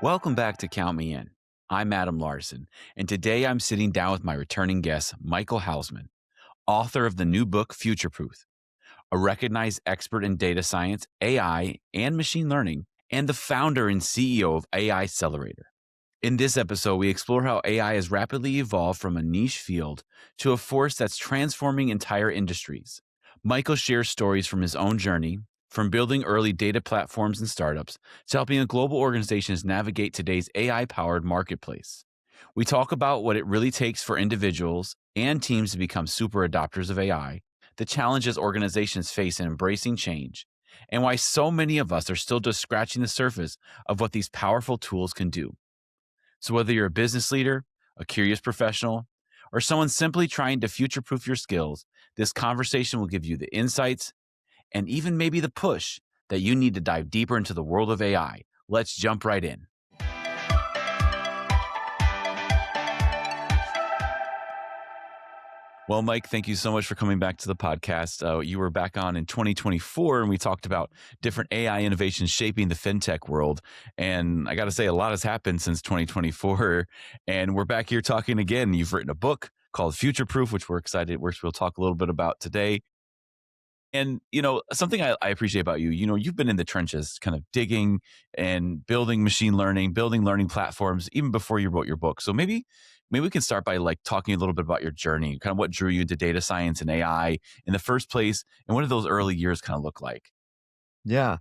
Welcome back to Count Me In. I'm Adam Larson, and today I'm sitting down with my returning guest, Michael Housman, author of the new book, Futureproof, a recognized expert in data science, AI, and machine learning, and the founder and CEO of AI-celerator. In this episode, we explore how AI has rapidly evolved from a niche field to a force that's transforming entire industries. Michael shares stories from his own journey, from building early data platforms and startups to helping global organizations navigate today's AI powered marketplace. We talk about what it really takes for individuals and teams to become super adopters of AI, the challenges organizations face in embracing change, and why so many of us are still just scratching the surface of what these powerful tools can do. So, whether you're a business leader, a curious professional, or someone simply trying to future proof your skills, this conversation will give you the insights and even maybe the push that you need to dive deeper into the world of AI. Let's jump right in. Well, Mike, thank you so much for coming back to the podcast. You were back on in 2024, and we talked about different AI innovations shaping the fintech world. And I got to say, a lot has happened since 2024. And we're back here talking again. You've written a book called Futureproof, which we're excited, which we'll talk a little bit about today. And, something I appreciate about you, you've been in the trenches kind of digging and building machine learning, building learning platforms, even before you wrote your book. So maybe we can start by like talking a little bit about your journey, kind of what drew you into data science and AI in the first place, and what did those early years kind of look like? Yeah.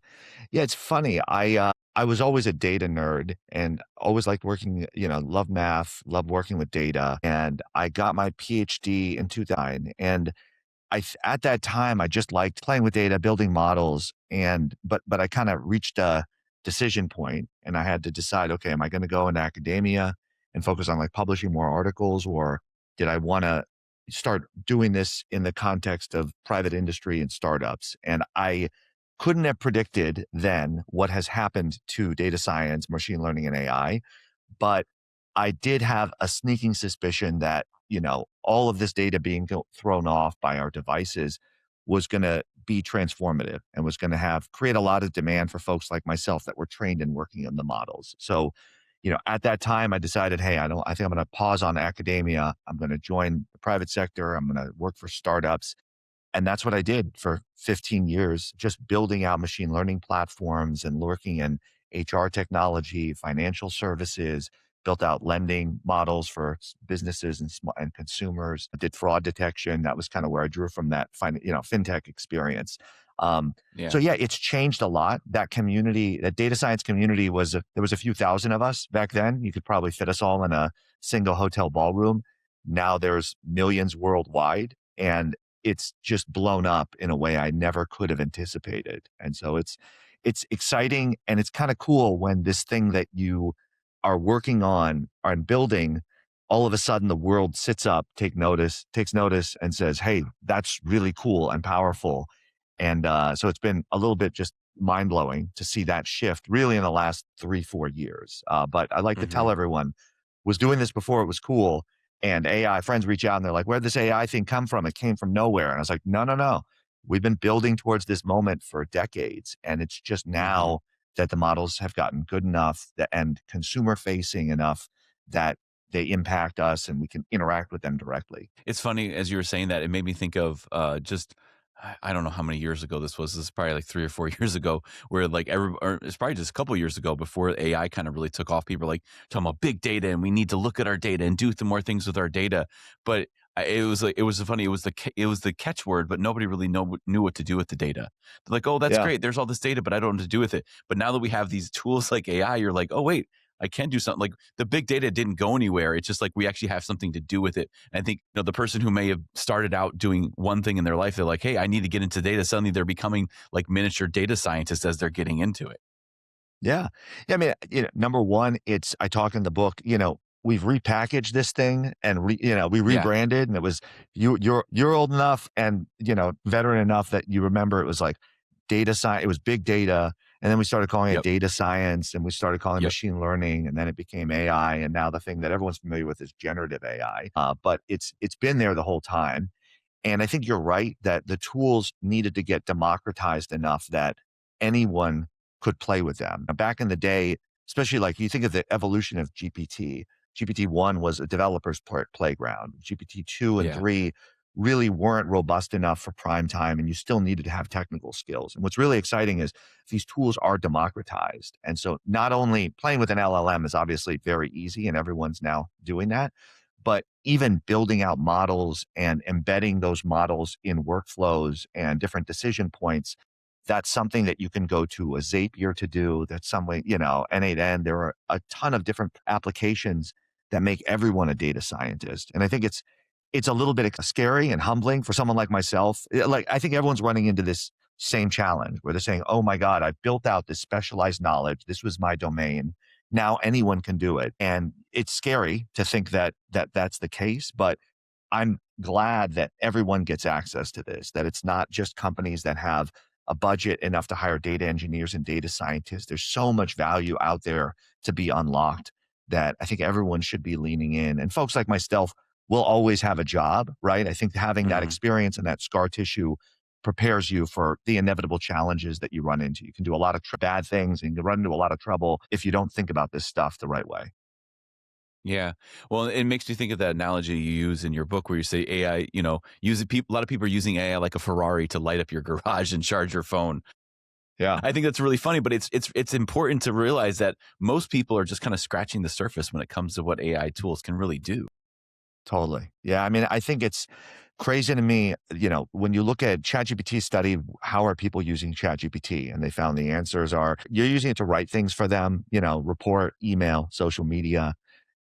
Yeah, it's funny. I was always a data nerd and always liked working, love math, love working with data. And I got my PhD in 2009. And at that time I just liked playing with data, building models. But I kind of reached a decision point and I had to decide, okay, am I going to go into academia and focus on like publishing more articles, or did I want to start doing this in the context of private industry and startups? And I couldn't have predicted then what has happened to data science, machine learning, and AI. But I did have a sneaking suspicion that, all of this data being thrown off by our devices was going to be transformative and was going to create a lot of demand for folks like myself that were trained in working on the models. So, at that time I decided, hey, I think I'm going to pause on academia. I'm going to join the private sector. I'm going to work for startups. And that's what I did for 15 years, just building out machine learning platforms and working in HR technology, financial services, built out lending models for businesses and consumers. I did fraud detection. That was kind of where I drew from that fintech experience. So Yeah. yeah, it's changed a lot. That community, that data science community there was a few thousand of us back then. You could probably fit us all in a single hotel ballroom. Now there's millions worldwide. And it's just blown up in a way I never could have anticipated. And so it's exciting and it's kind of cool when this thing that you are working on and building, all of a sudden the world sits up, takes notice and says, hey, that's really cool and powerful. And so it's been a little bit just mind blowing to see that shift really in the last 3-4 years. But I like to tell everyone, was doing this before it was cool. And AI friends reach out and they're like, where'd this AI thing come from? It came from nowhere. And I was like, no, no, no. We've been building towards this moment for decades. And it's just hmm now that the models have gotten good enough and consumer facing enough that they impact us and we can interact with them directly. It's funny as you were saying that, it made me think of just I don't know how many years ago this was. This is probably like 3 or 4 years ago, where like or it's probably just a couple years ago before AI kind of really took off. People were like talking about big data, and we need to look at our data and do more things with our data. But it was like it was funny. It was the catchword, but nobody really knew what to do with the data. They're like, oh, that's Yeah. great. There's all this data, but I don't know what to do with it. But now that we have these tools like AI, you're like, oh wait, I can do something. Like the big data didn't go anywhere. It's just like we actually have something to do with it. And I think the person who may have started out doing one thing in their life, they're like, hey, I need to get into data. Suddenly they're becoming like miniature data scientists as they're getting into it. Yeah. Yeah. I mean, number one, I talk in the book, we've repackaged this thing and we Yeah. rebranded, and it was, you're old enough and, veteran enough that you remember it was like data science, it was big data. And then we started calling it Yep. data science and we started calling it Yep. machine learning. And then it became AI. And now the thing that everyone's familiar with is generative AI. But it's been there the whole time. And I think you're right that the tools needed to get democratized enough that anyone could play with them. Back in the day, especially like you think of the evolution of GPT. GPT-1 was a developer's playground. GPT-2 and Yeah. 3 really weren't robust enough for prime time, and you still needed to have technical skills. And what's really exciting is these tools are democratized. And so not only playing with an LLM is obviously very easy, and everyone's now doing that, but even building out models and embedding those models in workflows and different decision points, that's something that you can go to a Zapier to do. That's some way, N8N. There are a ton of different applications that make everyone a data scientist. And I think it's a little bit scary and humbling for someone like myself. Like, I think everyone's running into this same challenge where they're saying, oh my God, I've built out this specialized knowledge. This was my domain. Now anyone can do it. And it's scary to think that that's the case, but I'm glad that everyone gets access to this, that it's not just companies that have a budget enough to hire data engineers and data scientists. There's so much value out there to be unlocked that I think everyone should be leaning in. And folks like myself will always have a job, right? I think having that Mhm. experience and that scar tissue prepares you for the inevitable challenges that you run into. You can do a lot of bad things and you run into a lot of trouble if you don't think about this stuff the right way. Yeah. Well, it makes me think of that analogy you use in your book where you say AI, using people, a lot of people are using AI like a Ferrari to light up your garage and charge your phone. Yeah. I think that's really funny, but it's important to realize that most people are just kind of scratching the surface when it comes to what AI tools can really do. Totally. Yeah. I mean, I think it's crazy to me, when you look at ChatGPT study, how are people using ChatGPT? And they found the answers are you're using it to write things for them, report, email, social media.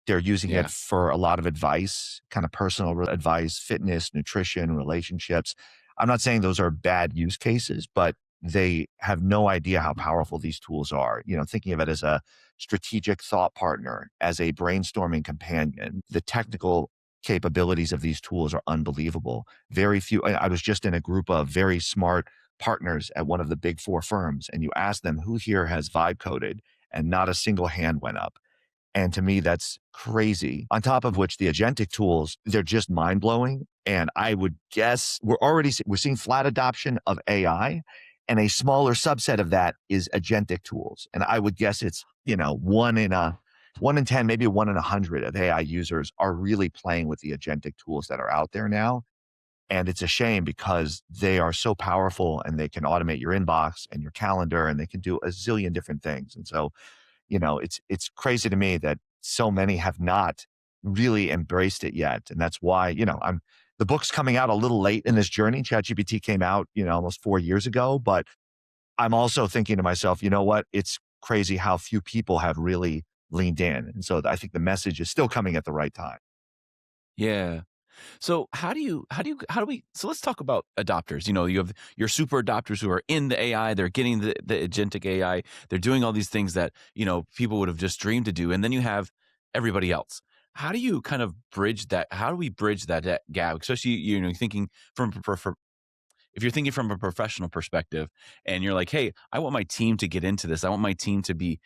They're using it Yeah. for a lot of advice, kind of personal advice, fitness, nutrition, relationships. I'm not saying those are bad use cases, but they have no idea how powerful these tools are. Thinking of it as a strategic thought partner, as a brainstorming companion, the technical capabilities of these tools are unbelievable. Very few, I was just in a group of very smart partners at one of the big four firms, and you ask them who here has vibe coded, and not a single hand went up. And to me, that's crazy. On top of which the agentic tools, they're just mind blowing. And I would guess we're seeing flat adoption of AI, and a smaller subset of that is agentic tools. And I would guess it's, one in 10, maybe 1 in 100 of AI users are really playing with the agentic tools that are out there now. And it's a shame because they are so powerful and they can automate your inbox and your calendar and they can do a zillion different things. And so it's crazy to me that so many have not really embraced it yet. And that's why, the book's coming out a little late in this journey. ChatGPT came out, almost 4 years ago, but I'm also thinking to myself, you know what? It's crazy how few people have really leaned in. And so I think the message is still coming at the right time. Yeah. So how do we so let's talk about adopters. You have your super adopters who are in the AI, they're getting the agentic AI, they're doing all these things that, people would have just dreamed to do. And then you have everybody else. How do you kind of bridge that? How do we bridge that gap? Especially, thinking from if you're thinking from a professional perspective and you're like, hey, I want my team to get into this. I want my team to be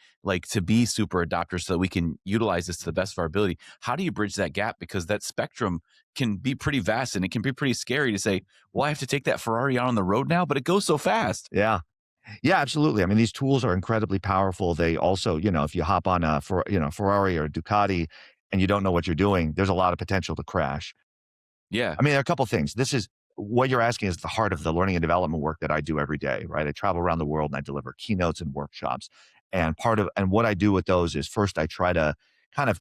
super adopters so that we can utilize this to the best of our ability. How do you bridge that gap? Because that spectrum can be pretty vast and it can be pretty scary to say, well, I have to take that Ferrari out on the road now, but it goes so fast. Yeah. Yeah, absolutely. I mean, these tools are incredibly powerful. They also, if you hop on Ferrari or Ducati and you don't know what you're doing, there's a lot of potential to crash. Yeah. I mean, there are a couple things. This is what you're asking is the heart of the learning and development work that I do every day, right? I travel around the world and I deliver keynotes and workshops. And what I do with those is first I try to kind of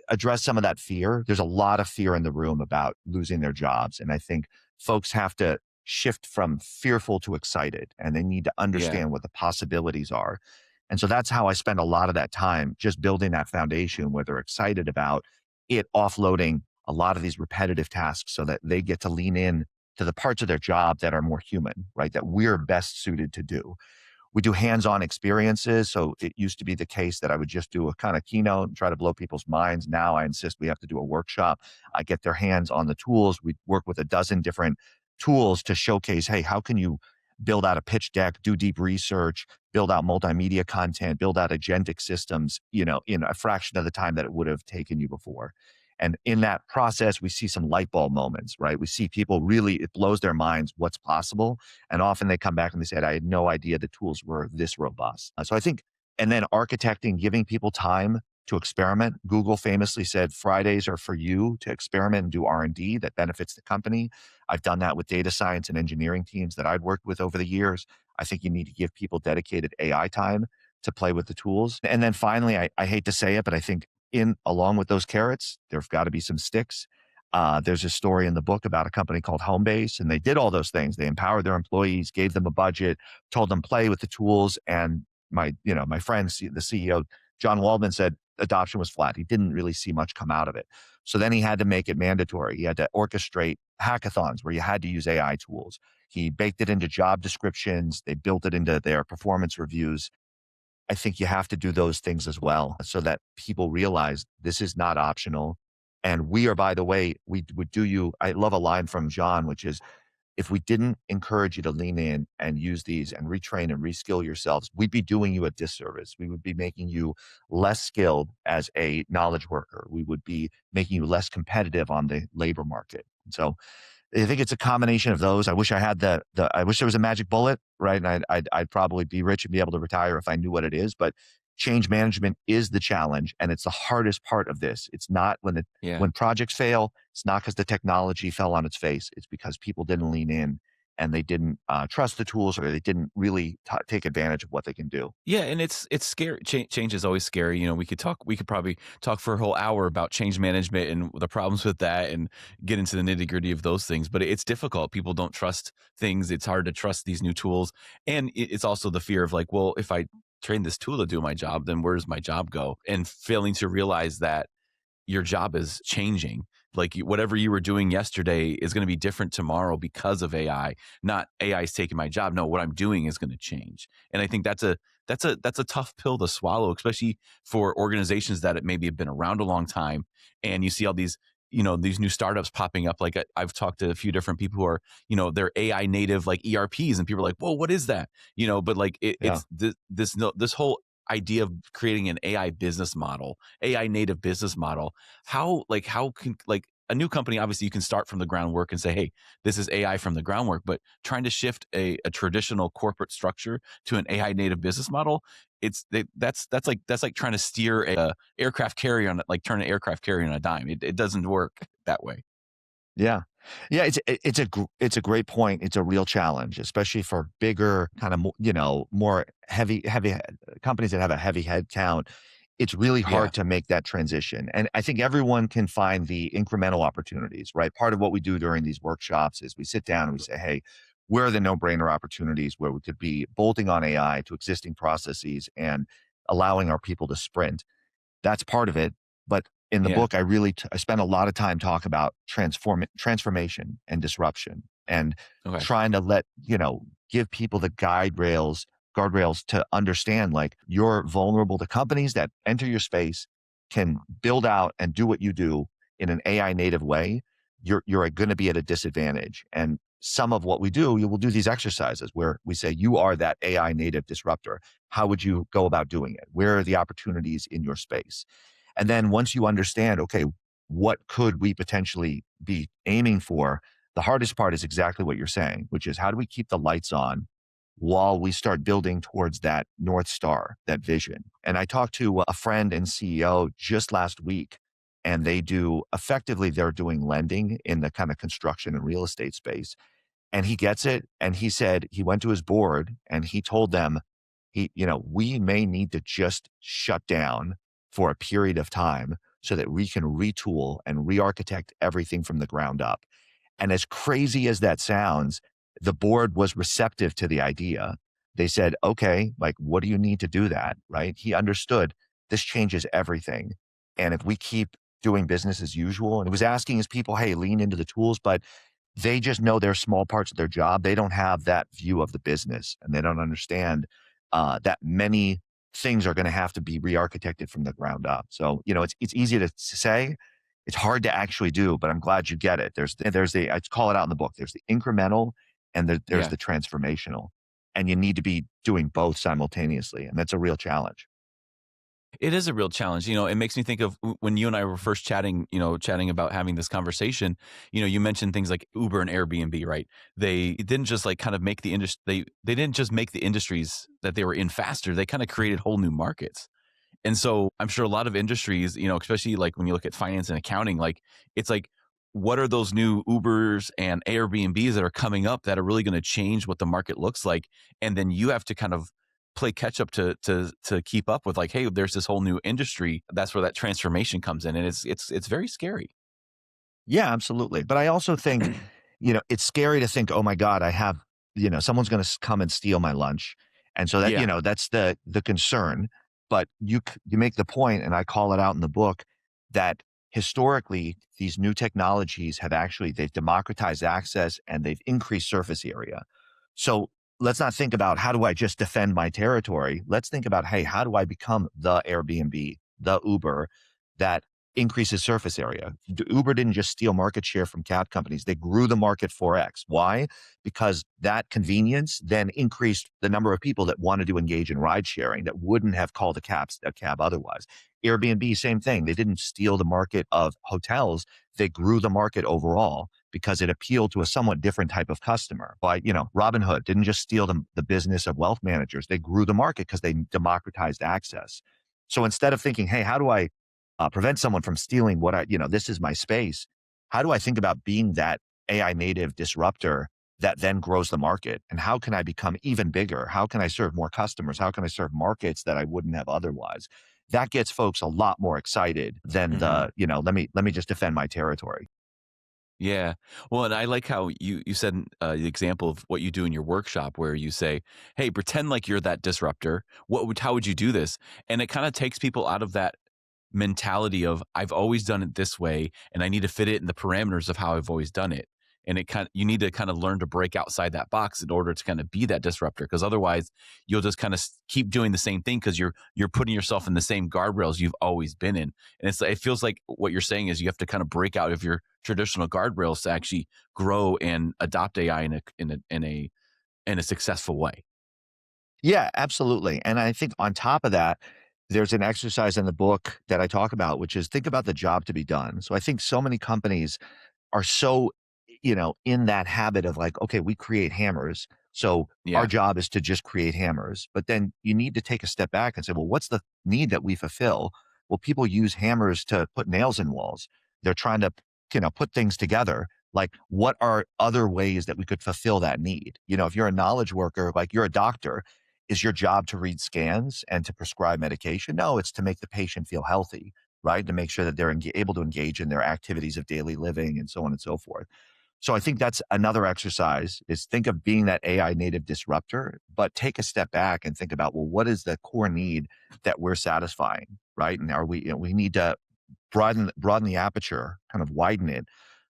address some of that fear. There's a lot of fear in the room about losing their jobs. And I think folks have to shift from fearful to excited and they need to Yeah. understand what the possibilities are. And so that's how I spend a lot of that time just building that foundation where they're excited about it offloading a lot of these repetitive tasks so that they get to lean in to the parts of their job that are more human, right? That we're best suited to do. We do hands-on experiences. So it used to be the case that I would just do a kind of keynote and try to blow people's minds. Now I insist we have to do a workshop. I get their hands on the tools. We work with a dozen different tools to showcase, hey, how can you build out a pitch deck, do deep research, build out multimedia content, build out agentic systems, in a fraction of the time that it would have taken you before. And in that process, we see some light bulb moments, right? We see people really, it blows their minds what's possible. And often they come back and they said, I had no idea the tools were this robust. So I think and then architecting, giving people time to experiment. Google famously said Fridays are for you to experiment and do R&D that benefits the company. I've done that with data science and engineering teams that I'd worked with over the years. I think you need to give people dedicated AI time to play with the tools. And then finally, I hate to say it, but I think in along with those carrots, there've got to be some sticks. There's a story in the book about a company called Homebase, and they did all those things. They empowered their employees, gave them a budget, told them play with the tools. And my friend, the CEO, John Waldman, said adoption was flat. He didn't really see much come out of it. So then he had to make it mandatory. He had to orchestrate hackathons where you had to use AI tools. He baked it into job descriptions. They built it into their performance reviews. I think you have to do those things as well so that people realize this is not optional. And we are, by the way, we would do you. I love a line from John, which is, if we didn't encourage you to lean in and use these and retrain and reskill yourselves, we'd be doing you a disservice. We would be making you less skilled as a knowledge worker. We would be making you less competitive on the labor market. And so I think it's a combination of those. I wish I had I wish there was a magic bullet, right? And I'd probably be rich and be able to retire if I knew what it is. But change management is the challenge, and it's the hardest part of this. It's not Yeah. when projects fail. It's not because the technology fell on its face. It's because people didn't lean in and they didn't trust the tools, or they didn't really take advantage of what they can do. Yeah, and it's scary. Change is always scary. We could probably talk for a whole hour about change management and the problems with that, and get into the nitty gritty of those things. But it's difficult. People don't trust things. It's hard to trust these new tools, and it's also the fear of like, well, if I train this tool to do my job, then where does my job go? And failing to realize that your job is changing. Like whatever you were doing yesterday is going to be different tomorrow because of AI. Not AI is taking my job. No, what I'm doing is going to change. And I think that's a tough pill to swallow, especially for organizations that maybe have been around a long time. And you see all these these new startups popping up. Like I've talked to a few different people who are they're AI native like ERPs, and people are like, whoa, what is that? But like Yeah. it's this whole idea of creating an AI business model, AI native business model. How can like a new company, obviously you can start from the groundwork and say, hey, this is AI from the groundwork, but trying to shift a traditional corporate structure to an AI native business model, that's like trying to steer a aircraft carrier on like turn an aircraft carrier on a dime. It doesn't work that way. Yeah. Yeah, it's a great point. It's a real challenge, especially for bigger kind of more heavy companies that have a heavy head count. It's really Yeah. hard to make that transition. And I think everyone can find the incremental opportunities, right? Part of what we do during these workshops is we sit down and we say, hey, where are the no-brainer opportunities where we could be bolting on AI to existing processes and allowing our people to sprint? That's part of it. But in the Yeah. book, I spent a lot of time talking about transformation and disruption, and Okay. trying to give people the guardrails to understand, like, you're vulnerable to companies that enter your space, can build out and do what you do in an AI native way. You're going to be at a disadvantage. And some of what we do, you will do these exercises where we say, you are that AI native disruptor. How would you go about doing it? Where are the opportunities in your space? And then once you understand, okay, what could we potentially be aiming for? The hardest part is exactly what you're saying, which is, how do we keep the lights on while we start building towards that North Star, that vision? And I talked to a friend and CEO just last week, and they're doing lending in the kind of construction and real estate space. And he gets it. And he said he went to his board and he told them, we may need to just shut down for a period of time so that we can retool and re-architect everything from the ground up. And as crazy as that sounds, the board was receptive to the idea. They said, okay, like, what do you need to do that? Right. He understood this changes everything. And if we keep doing business as usual, and he was asking his people, hey, lean into the tools, but they just know their small parts of their job. They don't have that view of the business, and they don't understand that many things are going to have to be re-architected from the ground up. So, it's easy to say, it's hard to actually do, but I'm glad you get it. I call it out in the book. There's the incremental, and there's Yeah. the transformational, and you need to be doing both simultaneously. And that's a real challenge. It is a real challenge. It makes me think of when you and I were first chatting, chatting about having this conversation. You mentioned things like Uber and Airbnb, right? They didn't just like kind of make the industry, they didn't just make the industries that they were in faster. They kind of created whole new markets. And so I'm sure a lot of industries, especially like when you look at finance and accounting, like it's like, what are those new Ubers and Airbnbs that are coming up that are really going to change what the market looks like? And then you have to kind of play catch up to keep up with like, hey, there's this whole new industry. That's where that transformation comes in. And it's very scary. Yeah, absolutely. But I also think, it's scary to think, "Oh my god, I have someone's gonna come and steal my lunch." And so that, Yeah. that's the concern. But you make the point, and I call it out in the book, that historically, these new technologies they've democratized access and they've increased surface area. So let's not think about how do I just defend my territory. Let's think about, hey, how do I become the Airbnb, the Uber that increases surface area? Uber didn't just steal market share from cab companies. They grew the market 4x. Why? Because that convenience then increased the number of people that wanted to engage in ride sharing that wouldn't have called a cab otherwise. Airbnb, same thing. They didn't steal the market of hotels. They grew the market overall because it appealed to a somewhat different type of customer. But, Robinhood didn't just steal the business of wealth managers. They grew the market because they democratized access. So instead of thinking, hey, how do I prevent someone from stealing this is my space? How do I think about being that AI native disruptor that then grows the market? And how can I become even bigger? How can I serve more customers? How can I serve markets that I wouldn't have otherwise? That gets folks a lot more excited than Hmm. let me just defend my territory. Yeah. Well, and I like how you said the example of what you do in your workshop, where you say, "Hey, pretend like you're that disruptor. How would you do this?" And it kind of takes people out of that mentality of I've always done it this way, and I need to fit it in the parameters of how I've always done it. And you need to kind of learn to break outside that box in order to kind of be that disruptor, because otherwise you'll just kind of keep doing the same thing because you're putting yourself in the same guardrails you've always been in. And it feels like what you're saying is you have to kind of break out of your traditional guardrails to actually grow and adopt AI in a successful way. Yeah, absolutely. And I think on top of that, there's an exercise in the book that I talk about, which is think about the job to be done. So I think so many companies are so, in that habit of like, okay, we create hammers. So our Yeah. job is to just create hammers. But then you need to take a step back and say, well, what's the need that we fulfill? Well, people use hammers to put nails in walls. They're trying to, put things together. Like, what are other ways that we could fulfill that need? If you're a knowledge worker, like you're a doctor, is your job to read scans and to prescribe medication? No, it's to make the patient feel healthy, right? To make sure that they're able to engage in their activities of daily living and so on and so forth. So I think that's another exercise is think of being that AI native disruptor, but take a step back and think about, well, what is the core need that we're satisfying, right? And we need to broaden the aperture, kind of widen it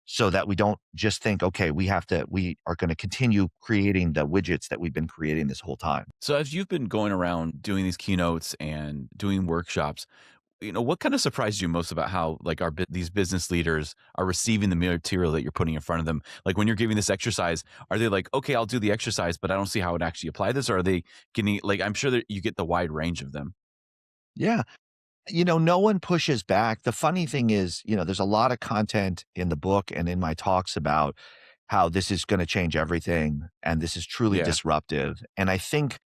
so that we don't just think, okay, we are going to continue creating the widgets that we've been creating this whole time. So as you've been going around doing these keynotes and doing workshops, what kind of surprised you most about how like these business leaders are receiving the material that you're putting in front of them? Like when you're giving this exercise, are they like, okay, I'll do the exercise, but I don't see how it actually apply this? Or are they getting like, I'm sure that you get the wide range of them. Yeah. No one pushes back. The funny thing is, there's a lot of content in the book and in my talks about how this is going to change everything and this is truly Yeah. disruptive. And I think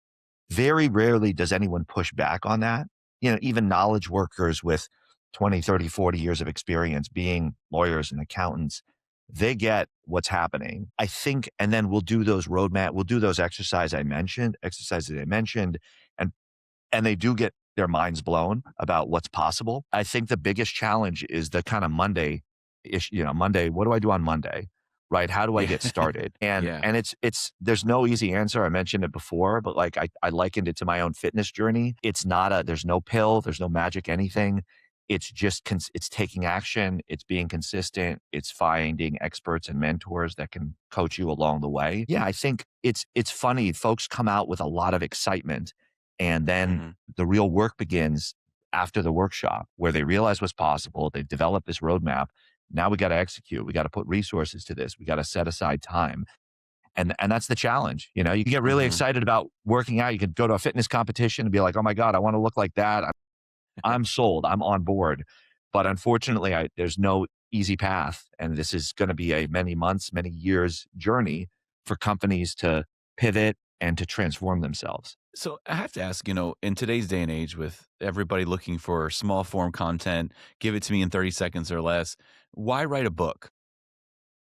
very rarely does anyone push back on that. Even knowledge workers with 20, 30, 40 years of experience being lawyers and accountants, they get what's happening. I think, and then we'll do those exercises I mentioned, and they do get their minds blown about what's possible. I think the biggest challenge is the kind of Monday ish, Monday, what do I do on Monday? Right? How do I Yeah. get started? And Yeah. it's there's no easy answer. I mentioned it before, but like I likened it to my own fitness journey. It's not there's no pill, there's no magic anything. It's just it's taking action, it's being consistent, it's finding experts and mentors that can coach you along the way. Yeah, I think it's funny. Folks come out with a lot of excitement and then Hmm. the real work begins after the workshop where they realize what's possible. They've developed this roadmap. Now we got to execute. We got to put resources to this. We got to set aside time. And that's the challenge. You get really Hmm. excited about working out. You can go to a fitness competition and be like, oh my God, I want to look like that. I'm sold. I'm on board. But unfortunately, there's no easy path. And this is going to be a many months, many years journey for companies to pivot and to transform themselves. So I have to ask, in today's day and age with everybody looking for small form content, give it to me in 30 seconds or less, why write a book?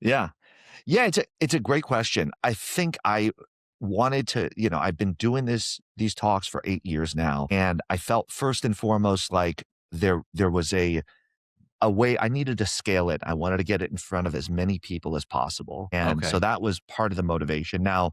Yeah. Yeah, it's a great question. I think I wanted to, I've been doing these talks for 8 years now, and I felt first and foremost like there was a way I needed to scale it. I wanted to get it in front of as many people as possible. And so Okay. that was part of the motivation. Now,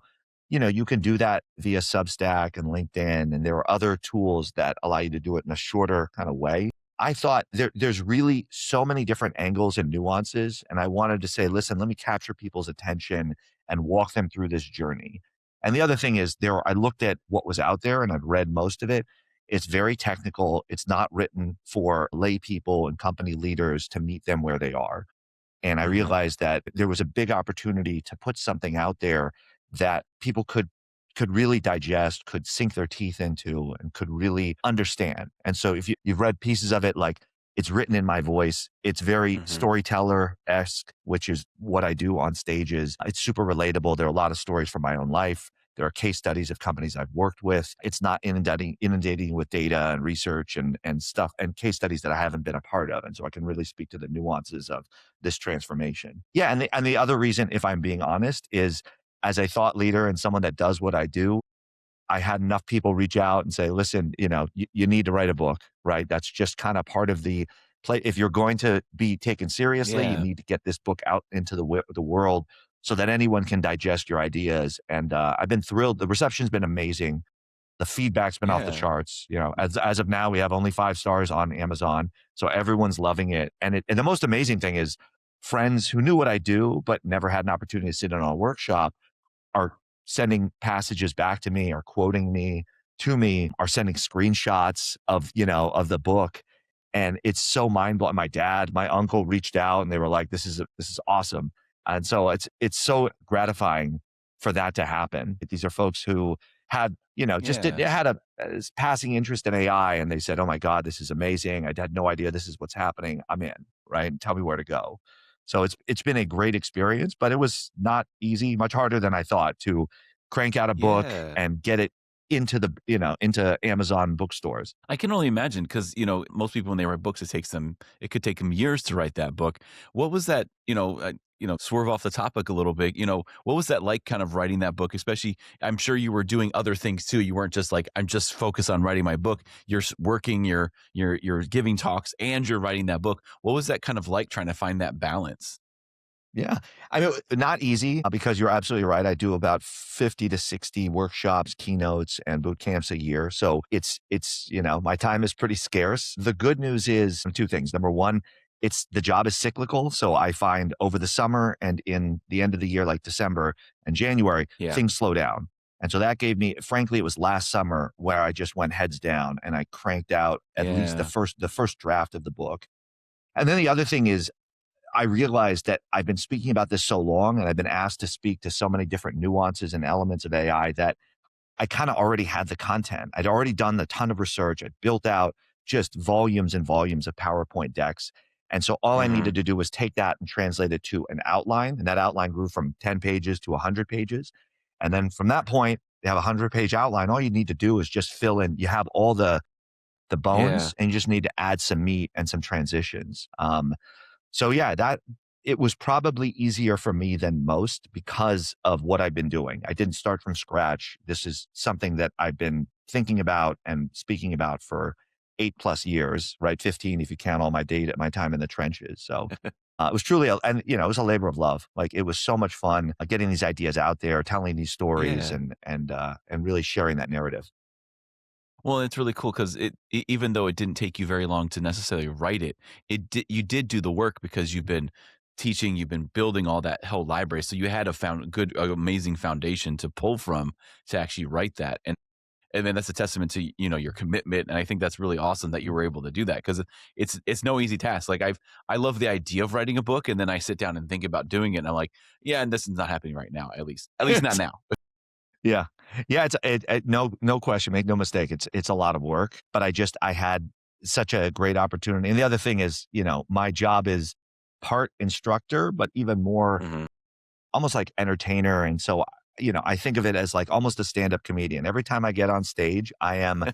you can do that via Substack and LinkedIn, and there are other tools that allow you to do it in a shorter kind of way. I thought there's really so many different angles and nuances. And I wanted to say, listen, let me capture people's attention and walk them through this journey. And the other thing is I looked at what was out there and I've read most of it. It's very technical. It's not written for lay people and company leaders to meet them where they are. And I Mhm. realized that there was a big opportunity to put something out there that people could really digest, could sink their teeth into, and could really understand. And so if you've read pieces of it, like it's written in my voice, it's very Mhm. storyteller-esque, which is what I do on stages. It's super relatable. There are a lot of stories from my own life. There are case studies of companies I've worked with. It's not inundating with data and research and stuff and case studies that I haven't been a part of. And so I can really speak to the nuances of this transformation. Yeah, and the other reason, if I'm being honest, is as a thought leader and someone that does what I do, I had enough people reach out and say, listen, you need to write a book, right? That's just kind of part of the play. If you're going to be taken seriously, you Yeah. need to get this book out into the world so that anyone can digest your ideas. And I've been thrilled. The reception's been amazing. The feedback's been off the Yeah. charts. As of now, we have only 5 stars on Amazon, so everyone's loving it. And the most amazing thing is friends who knew what I do but never had an opportunity to sit in on a workshop are sending passages back to me, are quoting me to me, are sending screenshots of the book. And it's so mind blowing. My dad, my uncle reached out and they were like, this is awesome. And so it's so gratifying for that to happen. These are folks who had, just Yeah. had a passing interest in AI and they said, oh my God, this is amazing. I had no idea this is what's happening. I'm in, right? And tell me where to go. So it's been a great experience, but it was not easy, much harder than I thought to crank out a book Yeah. and get it into Amazon bookstores. I can only imagine because, most people when they write books, it could take them years to write that book. What was that, swerve off the topic a little bit, what was that like kind of writing that book? Especially, I'm sure you were doing other things too. You weren't just like, I'm just focused on writing my book. You're working, you're giving talks and you're writing that book. What was that kind of like trying to find that balance? Yeah. I mean, not easy because you're absolutely right. I do about 50 to 60 workshops, keynotes, and boot camps a year. So my time is pretty scarce. The good news is two things. Number one, the job is cyclical. So I find over the summer and in the end of the year, like December and January, Yeah. things slow down. And so that gave me, frankly, it was last summer where I just went heads down and I cranked out at least the Yeah. first draft of the book. And then the other thing is I realized that I've been speaking about this so long and I've been asked to speak to so many different nuances and elements of AI that I kind of already had the content. I'd already done a ton of research. I built out just volumes and volumes of PowerPoint decks. And so all I Hmm. needed to do was take that and translate it to an outline. And that outline grew from 10 pages to 100 pages. And then from that point, you have a 100-page outline. All you need to do is just fill in. You have all the Yeah. bones and you just need to add some meat and some transitions. So yeah, that it was probably easier for me than most because of what I've been doing. I didn't start from scratch. This is something that I've been thinking about and speaking about for 8+ years, right? 15 if you count all my time in the trenches. So it was truly, it was a labor of love. Like it was so much fun getting these ideas out there, telling these stories, Yeah. and really sharing that narrative. Well, it's really cool because even though it didn't take you very long to necessarily write it, you did do the work because you've been teaching, you've been building all that whole library, so you had a amazing foundation to pull from to actually write that, and then that's a testament to your commitment, and I think that's really awesome that you were able to do that because it's no easy task. Like I love the idea of writing a book, and then I sit down and think about doing it, and I'm like, yeah, and this is not happening right now, at least not now. Yeah. Yeah, no question, make no mistake, it's a lot of work, but I had such a great opportunity. And the other thing is, my job is part instructor, but even more Mhm. almost like entertainer. And so, I think of it as like almost a stand-up comedian. Every time I get on stage, I am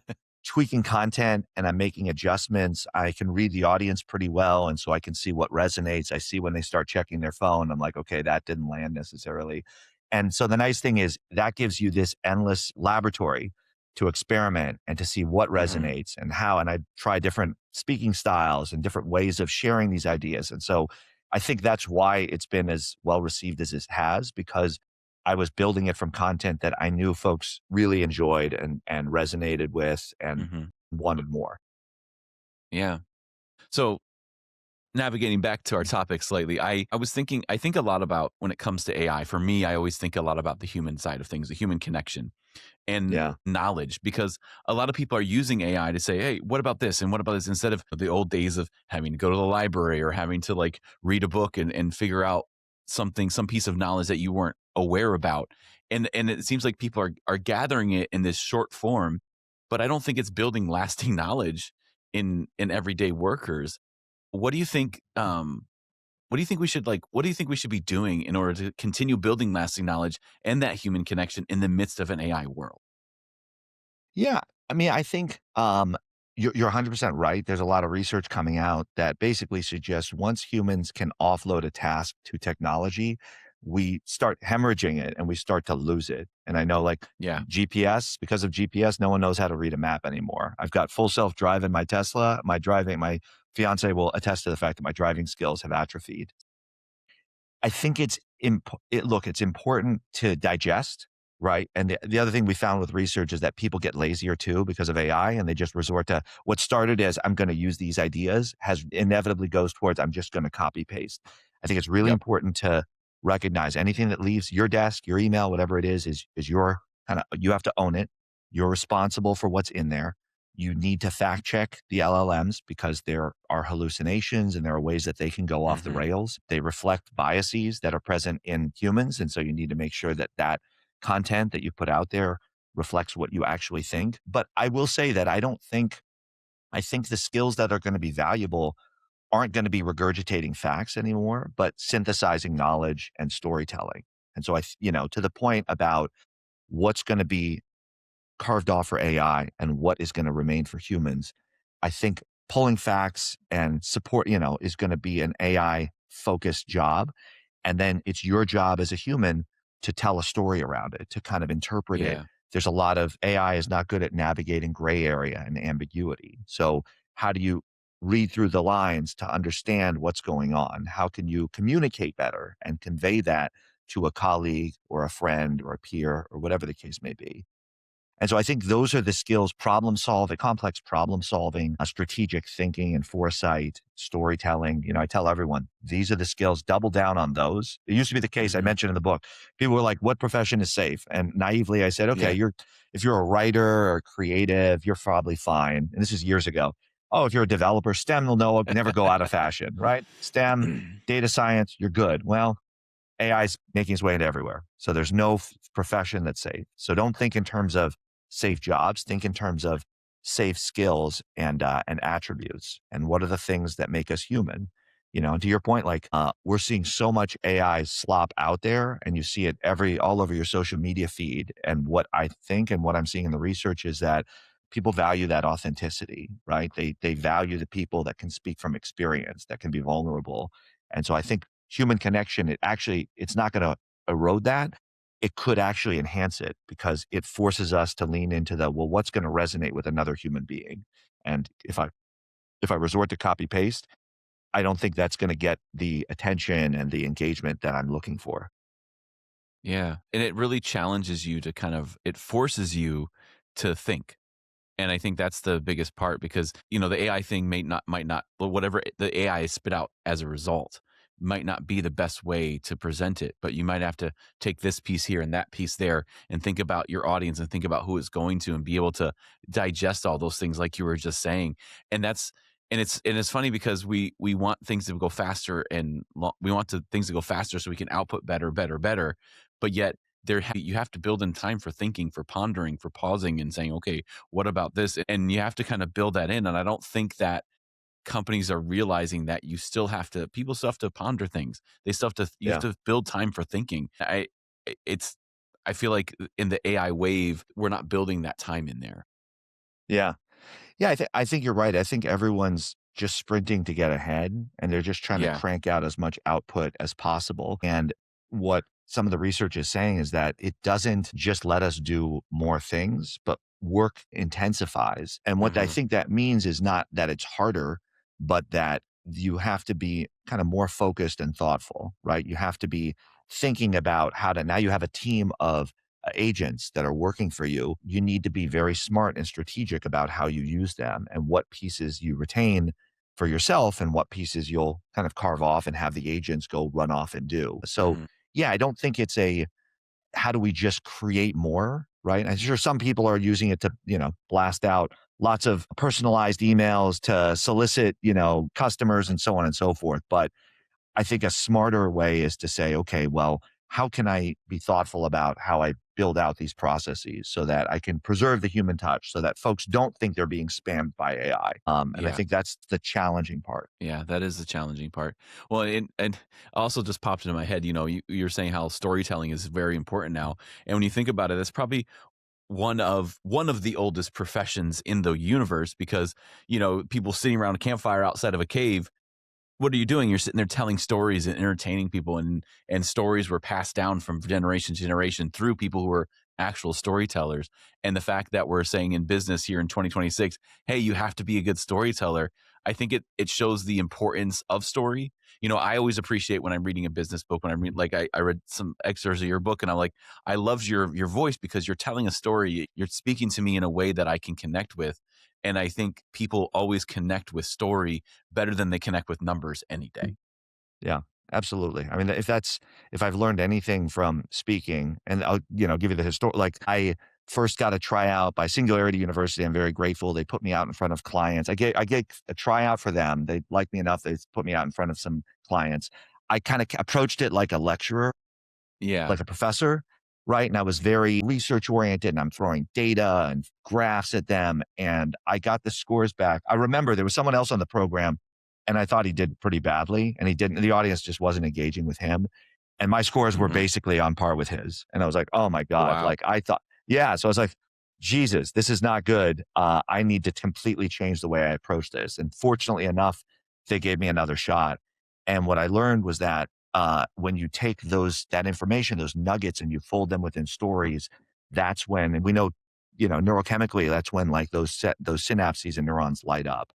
tweaking content and I'm making adjustments. I can read the audience pretty well. And so I can see what resonates. I see when they start checking their phone. I'm like, okay, that didn't land necessarily. And so the nice thing is that gives you this endless laboratory to experiment and to see what Mhm. resonates and how. And I try different speaking styles and different ways of sharing these ideas. And so I think that's why it's been as well received as it has, because I was building it from content that I knew folks really enjoyed and resonated with and Mhm. wanted more. Yeah. So navigating back to our topic slightly, I was thinking, I think a lot about when it comes to AI. For me, I always think a lot about the human side of things, the human connection and Yeah. knowledge, because a lot of people are using AI to say, hey, what about this? And what about this? Instead of the old days of having to go to the library or having to like read a book and figure out something, some piece of knowledge that you weren't aware about. And it seems like people are gathering it in this short form, but I don't think it's building lasting knowledge in everyday workers. What do you think? What do you think we should like? What do you think we should be doing in order to continue building lasting knowledge and that human connection in the midst of an AI world? Yeah. I mean, I think you're 100% right. There's a lot of research coming out that basically suggests once humans can offload a task to technology, we start hemorrhaging it and we start to lose it. And I know, like, Yeah. GPS, because of GPS, no one knows how to read a map anymore. I've got full self drive in my Tesla. My fiance will attest to the fact that my driving skills have atrophied. I think it's important to digest, right? And the other thing we found with research is that people get lazier too because of AI, and they just resort to what started as I'm going to use these ideas has inevitably goes towards I'm just going to copy paste. I think it's really Yep. important to recognize anything that leaves your desk, your email, whatever it is your kind of, you have to own it. You're responsible for what's in there. You need to fact check the LLMs because there are hallucinations and there are ways that they can go off the Mhm. rails. They reflect biases that are present in humans. And so you need to make sure that that content that you put out there reflects what you actually think. But I will say that I think the skills that are going to be valuable aren't going to be regurgitating facts anymore, but synthesizing knowledge and storytelling. And so to the point about what's going to be carved off for AI and what is going to remain for humans, I think pulling facts and support, is going to be an AI focused job. And then it's your job as a human to tell a story around it, to kind of interpret it. Yeah. There's a lot of AI is not good at navigating gray area and ambiguity. So, how do you read through the lines to understand what's going on? How can you communicate better and convey that to a colleague or a friend or a peer or whatever the case may be? And so I think those are the skills, problem solving, complex problem solving, strategic thinking and foresight, storytelling. I tell everyone these are the skills, double down on those. It used to be the case I Mhm. mentioned in the book. People were like, what profession is safe? And naively I said, okay, Yeah. if you're a writer or creative, you're probably fine. And this is years ago. Oh, if you're a developer, STEM will never go out of fashion, right? STEM, data science, you're good. Well, AI is making its way into everywhere. So there's no profession that's safe. So don't think in terms of safe jobs. Think in terms of safe skills and attributes. And what are the things that make us human? And to your point, like we're seeing so much AI slop out there, and you see it all over your social media feed. And what I think and what I'm seeing in the research is that people value that authenticity, right? They value the people that can speak from experience, that can be vulnerable. And so I think human connection, it's not going to erode that. It could actually enhance it because it forces us to lean into well, what's going to resonate with another human being? And if I resort to copy paste, I don't think that's going to get the attention and the engagement that I'm looking for. Yeah. And it really challenges you to kind of, it forces you to think. And I think that's the biggest part because, the AI thing might not, well, whatever the AI spit out as a result might not be the best way to present it, but you might have to take this piece here and that piece there and think about your audience and think about who it's going to and be able to digest all those things like you were just saying. And it's funny because we want things to go faster and we want things to go faster so we can output better, better, better. But yet you have to build in time for thinking, for pondering, for pausing and saying, okay, what about this? And you have to kind of build that in. And I don't think that companies are realizing that people still have to ponder things. They still have to, you have Yeah. to build time for thinking. It's, I feel like in the AI wave, we're not building that time in there. Yeah. Yeah, I think you're right. I think everyone's just sprinting to get ahead, and they're just trying to Yeah. crank out as much output as possible. And what some of the research is saying is that it doesn't just let us do more things, but work intensifies. And what I Hmm. think that means is not that it's harder, but that you have to be kind of more focused and thoughtful, right? You have to be thinking about how to now you have a team of agents that are working for you. You need to be very smart and strategic about how you use them and what pieces you retain for yourself and what pieces you'll kind of carve off and have the agents go run off and do. So, Hmm. yeah, I don't think it's a how do we just create more, right? I'm sure some people are using it to, blast out lots of personalized emails to solicit, customers and so on and so forth. But I think a smarter way is to say, okay, well, how can I be thoughtful about how I build out these processes so that I can preserve the human touch so that folks don't think they're being spammed by AI? And I Yeah. think that's the challenging part. Yeah, that is the challenging part. Well, and also just popped into my head, you're saying how storytelling is very important now. And when you think about it, that's probably one of the oldest professions in the universe because, people sitting around a campfire outside of a cave, what are you doing? You're sitting there telling stories and entertaining people, and stories were passed down from generation to generation through people who were actual storytellers. And the fact that we're saying in business here in 2026, hey, you have to be a good storyteller. I think it shows the importance of story. I always appreciate when I'm reading a business book, when I read, like I read some excerpts of your book, and I'm like, I loved your voice because you're telling a story. You're speaking to me in a way that I can connect with. And I think people always connect with story better than they connect with numbers any day. Yeah, absolutely. I mean, if I've learned anything from speaking, and I'll, give you the historic, like I first got a tryout by Singularity University. I'm very grateful. They put me out in front of clients. I get a tryout for them. They liked me enough. They put me out in front of some clients. I kind of approached it like a lecturer, Yeah. like a professor, right? And I was very research oriented and I'm throwing data and graphs at them. And I got the scores back. I remember there was someone else on the program and I thought he did pretty badly and he didn't, the audience just wasn't engaging with him. And my scores were Mhm. basically on par with his. And I was like, oh my God. Wow. Like I thought, yeah. So I was like, Jesus, this is not good. I need to completely change the way I approach this. And fortunately enough, they gave me another shot. And what I learned was that when you take that information, those nuggets, and you fold them within stories, that's when, and we know, neurochemically, that's when like those synapses and neurons light up.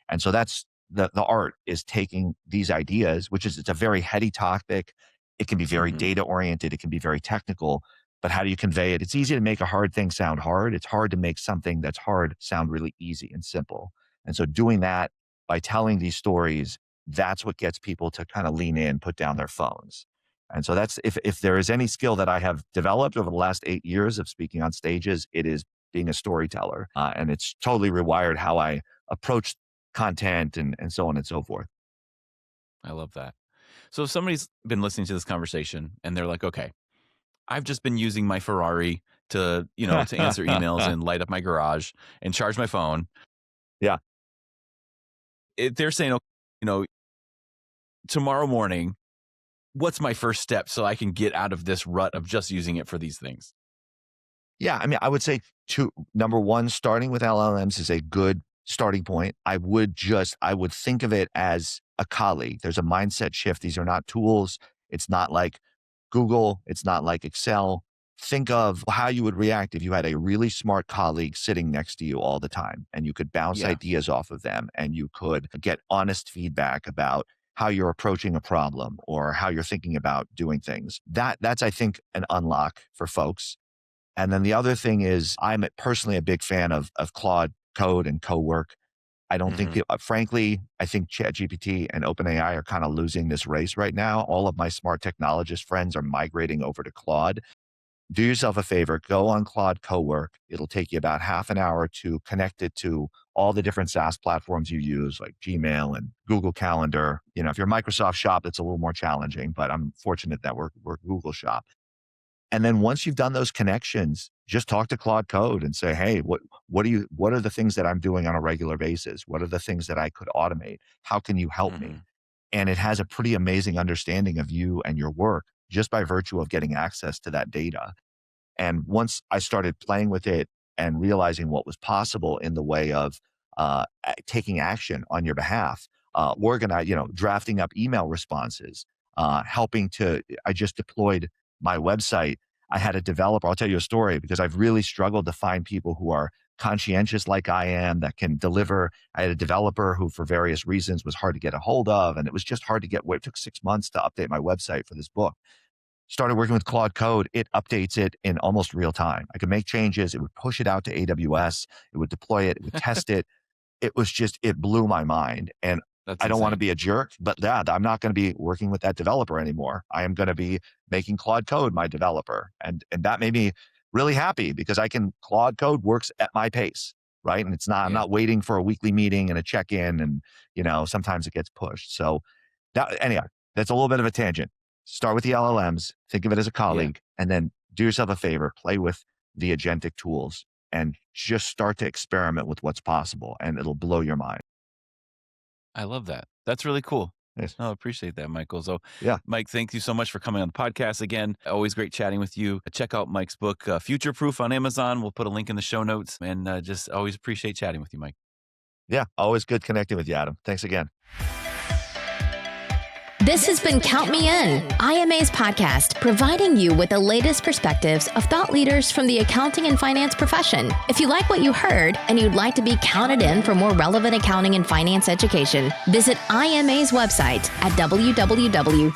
And so that's the art is taking these ideas, which is it's a very heady topic. It can be very Mhm. data oriented. It can be very technical. But how do you convey it? It's easy to make a hard thing sound hard. It's hard to make something that's hard sound really easy and simple. And so doing that by telling these stories, that's what gets people to kind of lean in, put down their phones. And so that's if there is any skill that I have developed over the last 8 years of speaking on stages, it is being a storyteller. And it's totally rewired how I approach content and so on and so forth. I love that. So if somebody's been listening to this conversation and they're like, "Okay, I've just been using my Ferrari to answer emails and light up my garage and charge my phone." Yeah. They're saying, "Okay, you know, tomorrow morning, what's my first step so I can get out of this rut of just using it for these things?" Yeah, I mean, I would say number one, starting with LLMs is a good starting point. I would think of it as a colleague. There's a mindset shift. These are not tools. It's not like Google. It's not like Excel. Think of how you would react if you had a really smart colleague sitting next to you all the time and you could bounce Yeah. ideas off of them and you could get honest feedback about how you're approaching a problem or how you're thinking about doing things. That's I think an unlock for folks. And then the other thing is I'm personally a big fan of Claude Code and co-work. I don't think Mhm. people, frankly, I think ChatGPT and OpenAI are kind of losing this race right now. All of my smart technologist friends are migrating over to Claude. Do yourself a favor, go on Claude Co-work. It'll take you about half an hour to connect it to all the different SaaS platforms you use, like Gmail and Google Calendar. If you're Microsoft Shop, it's a little more challenging, but I'm fortunate that we're Google Shop. And then once you've done those connections, just talk to Claude Code and say, hey, what are the things that I'm doing on a regular basis? What are the things that I could automate? How can you help me? Mhm. And it has a pretty amazing understanding of you and your work just by virtue of getting access to that data. And once I started playing with it and realizing what was possible in the way of taking action on your behalf, drafting up email responses, I just deployed my website. I had a developer. I'll tell you a story because I've really struggled to find people who are conscientious like I am that can deliver. I had a developer who, for various reasons, was hard to get a hold of, and it was just hard to get. It took 6 months to update my website for this book. Started working with Claude Code, it updates it in almost real time. I could make changes. It would push it out to AWS. It would deploy it. It would test it. It blew my mind. And That's I don't want to insane. be a jerk, but yeah, I'm not going to be working with that developer anymore. I am going to be making Claude Code my developer. And that made me really happy because Claude Code works at my pace, right? And I'm Yeah. not waiting for a weekly meeting and a check-in and, sometimes it gets pushed. So anyway, that's a little bit of a tangent. Start with the LLMs, think of it as a Yeah. colleague, and then do yourself a favor, play with the agentic tools and just start to experiment with what's possible and it'll blow your mind. I love that. That's really cool. Yes. No, I appreciate that, Michael. So, Yeah. Mike, thank you so much for coming on the podcast again. Always great chatting with you. Check out Mike's book, Futureproof, on Amazon. We'll put a link in the show notes, and just always appreciate chatting with you, Mike. Yeah. Always good connecting with you, Adam. Thanks again. This has been Count Me In, IMA's podcast, providing you with the latest perspectives of thought leaders from the accounting and finance profession. If you like what you heard and you'd like to be counted in for more relevant accounting and finance education, visit IMA's website at www.imanet.org.